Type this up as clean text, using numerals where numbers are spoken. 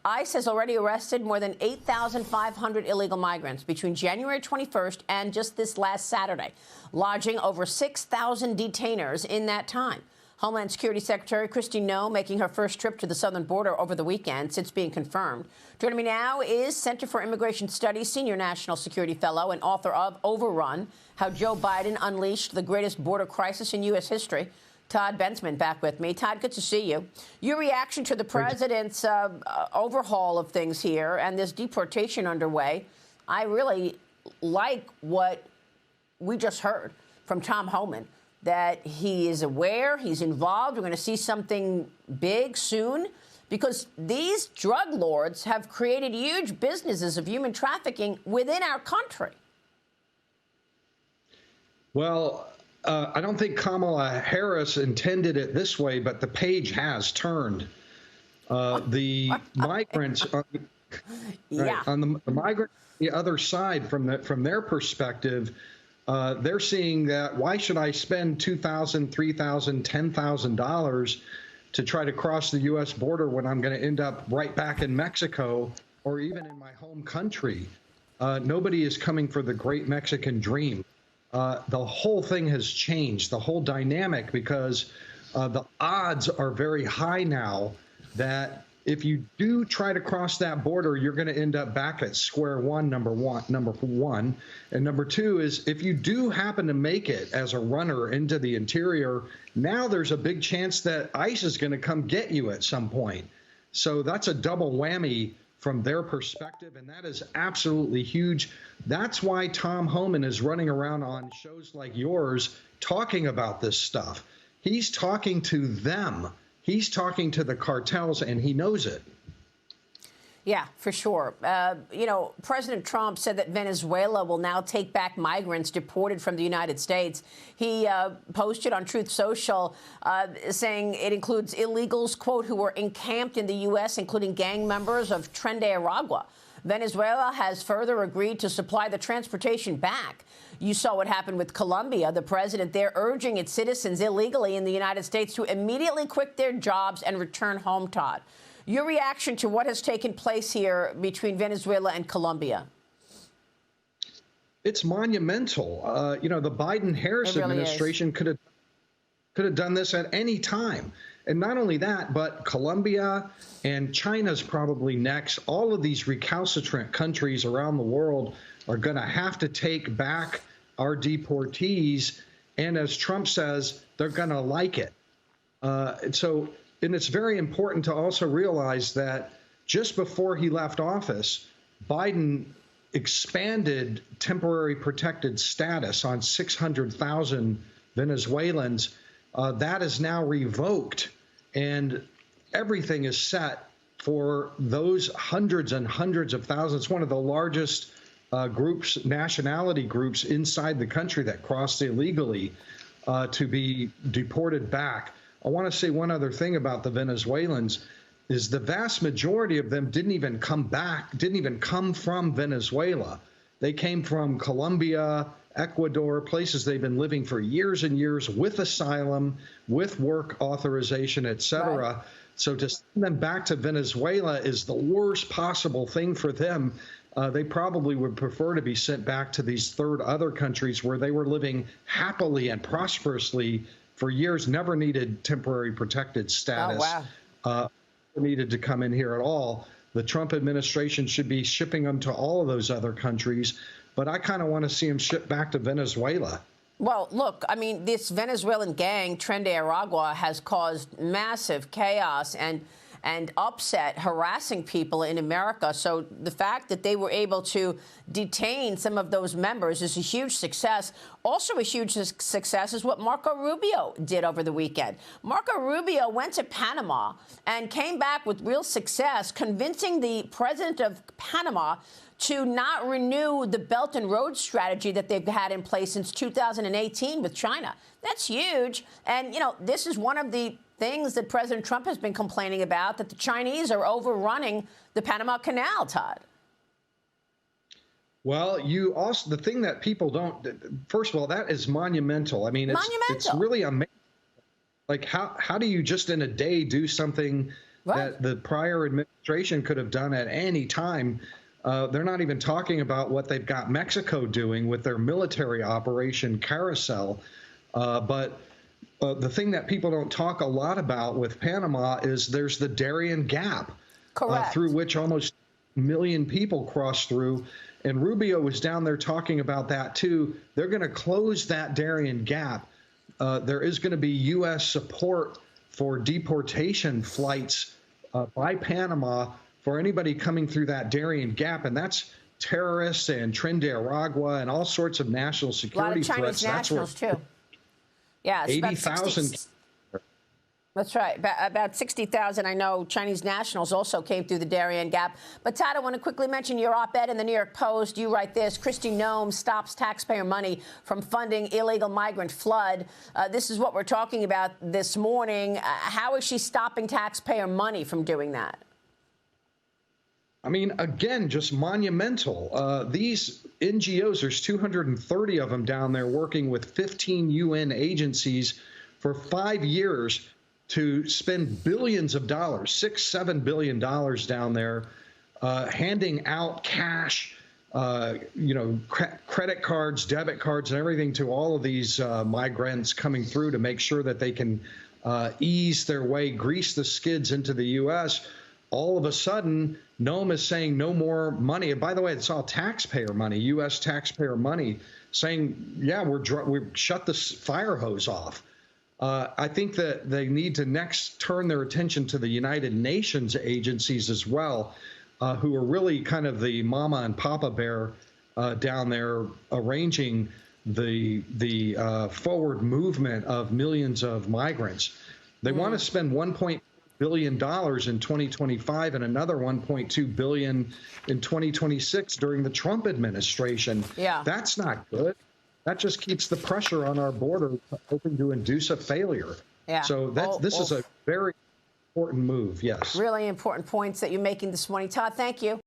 ICE has already arrested more than 8,500 illegal migrants between January 21st and just this last Saturday, lodging over 6,000 detainers in that time. Homeland Security Secretary Kristi Noem making her first trip to the southern border over the weekend since being confirmed. Joining me now is Center for Immigration Studies Senior National Security Fellow and author of Overrun, How Joe Biden Unleashed the Greatest Border Crisis in U.S. History, Todd Bensman, back with me. Todd, good to see you. Your reaction to the president's overhaul of things here and this deportation underway, I really like what we just heard from Tom Homan, that he is aware, he's involved. We're going to see something big soon because these drug lords have created huge businesses of human trafficking within our country. Well, I don't think Kamala Harris intended it this way, but the page has turned. The migrants, on the migrant, the other side, from their perspective, they're seeing that why should I spend $2,000, $3,000, $10,000 to try to cross the U.S. border when I'm going to end up right back in Mexico or even in my home country? Nobody is coming for the great Mexican dream. The whole thing has changed, the whole dynamic, because the odds are very high now that if you do try to cross that border, you're going to end up back at square one, number one. And number two is if you do happen to make it as a runner into the interior, now there's a big chance that ICE is going to come get you at some point. So that's a double whammy from their perspective, and that is absolutely huge. That's why Tom Homan is running around on shows like yours talking about this stuff. He's talking to them. He's talking to the cartels, and he knows it. Yeah, for sure. You know, President Trump said that Venezuela will now take back migrants deported from the United States. He posted on Truth Social saying it includes illegals, quote, who were encamped in the U.S., including gang members of Tren de Aragua. Venezuela has further agreed to supply the transportation back. You saw what happened with Colombia. The president there urging its citizens illegally in the United States to immediately quit their jobs and return home, Todd. Your reaction to what has taken place here between Venezuela and Colombia? It's monumental. You know, the Biden-Harris administration could have done this at any time. And not only that, but Colombia and China's probably next. All of these recalcitrant countries around the world are going to have to take back our deportees. And as Trump says, they're going to like it. And it's very important to also realize that just before he left office, Biden expanded temporary protected status on 600,000 Venezuelans. That is now revoked, and everything is set for those hundreds and hundreds of thousands. One of the largest nationality groups inside the country that crossed illegally to be deported back. I want to say one other thing about the Venezuelans is the vast majority of them didn't even come from Venezuela. They came from Colombia, Ecuador, places they've been living for years and years with asylum, with work authorization, et cetera. Right. So to send them back to Venezuela is the worst possible thing for them. They probably would prefer to be sent back to these other countries where they were living happily and prosperously for years, never needed temporary protected status. Oh, wow. Needed to come in here at all. The Trump administration should be shipping them to all of those other countries, but I kind of want to see them shipped back to Venezuela. Well, look, I mean, this Venezuelan gang, Tren de Aragua, has caused massive chaos and upset, harassing people in America. So the fact that they were able to detain some of those members is a huge success. Also a huge success is what Marco Rubio did over the weekend. Marco Rubio went to Panama and came back with real success, convincing the president of Panama to not renew the Belt and Road strategy that they've had in place since 2018 with China. That's huge. And, you know, this is one of the things that President Trump has been complaining about, that the Chinese are overrunning the Panama Canal, Todd. Well, the thing that people don't, first of all, that is monumental. I mean, it's really amazing. Like, how do you just in a day do something that the prior administration could have done at any time. They're not even talking about what they've got Mexico doing with their military operation Carousel. But the thing that people don't talk a lot about with Panama is there's the Darien Gap, through which almost a million people cross through. And Rubio was down there talking about that, too. They're going to close that Darien Gap. There is going to be U.S. support for deportation flights by Panama for anybody coming through that Darien Gap. And that's terrorists and Trinidad and all sorts of national security threats. A lot of Chinese nationals, too. Yeah, 80,000. That's right. About 60,000, I know, Chinese nationals also came through the Darien Gap. But, Todd, I want to quickly mention your op-ed in the New York Post. You write this: Kristi Noem stops taxpayer money from funding illegal migrant flood. This is what we're talking about this morning. How is she stopping taxpayer money from doing that? I mean, again, just monumental. These NGOs, there's 230 of them down there working with 15 UN agencies for 5 years to spend billions of dollars, $6-7 billion down there, handing out cash, credit cards, debit cards, and everything to all of these migrants coming through to make sure that they can ease their way, grease the skids into the U.S. All of a sudden, Noem is saying no more money. And by the way, it's all taxpayer money, U.S. taxpayer money, saying, yeah, we've shut the fire hose off. I think that they need to next turn their attention to the United Nations agencies as well, who are really kind of the mama and papa bear down there arranging the forward movement of millions of migrants. They want to spend $1.1 billion in 2025 and another $1.2 billion in 2026 during the Trump administration. Yeah. That's not good. That just keeps the pressure on our border, hoping to induce a failure. Yeah. So this is a very important move, yes. Really important points that you're making this morning. Todd, thank you.